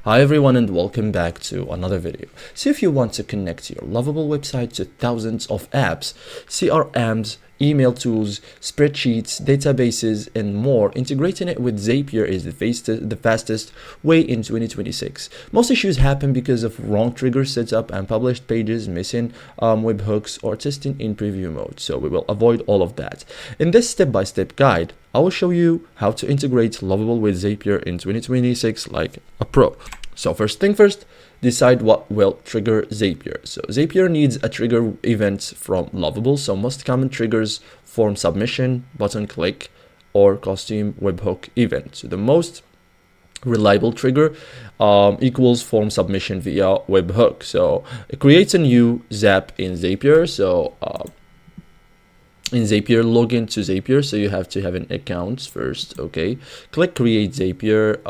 Hi everyone and welcome back to another video. So if you want to connect your Lovable website to thousands of apps, CRMs, email tools, spreadsheets, databases, and more, integrating it with Zapier is the fastest way in 2026. Most issues happen because of wrong trigger setup and published pages, missing webhooks, or testing in preview mode. So we will avoid all of that. In this step-by-step guide, I will show you how to integrate Lovable with Zapier in 2026 like a pro. So first thing first, decide what will trigger Zapier. So Zapier needs a trigger event from Lovable. So most common triggers: form submission, button click, or custom webhook event. So the most reliable trigger equals form submission via webhook. So create a new Zap in Zapier. So in Zapier, log into Zapier, so you have to have an account first. Okay, click create Zapier.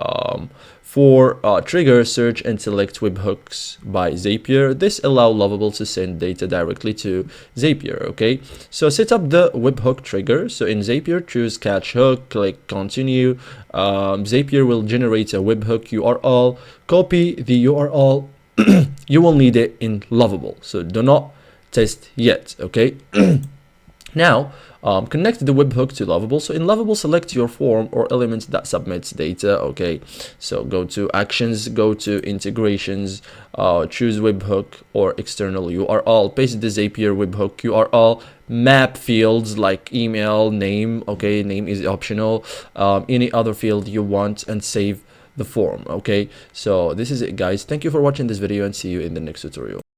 For trigger, search and select webhooks by Zapier. This allows Lovable to send data directly to Zapier. Okay, so set up the webhook trigger. So in Zapier, choose catch hook, click continue. Zapier will generate a webhook URL. Copy the URL. You will need it in Lovable, so do not test yet. Okay. Now, connect the webhook to Lovable. So in Lovable, select your form or element that submits data. Okay, so go to actions, go to integrations, choose webhook or external URL, paste the Zapier webhook URL, map fields like email, name. Okay, name is optional, any other field you want, and save the form. Okay, so this is it, guys. Thank you for watching this video and see you in the next tutorial.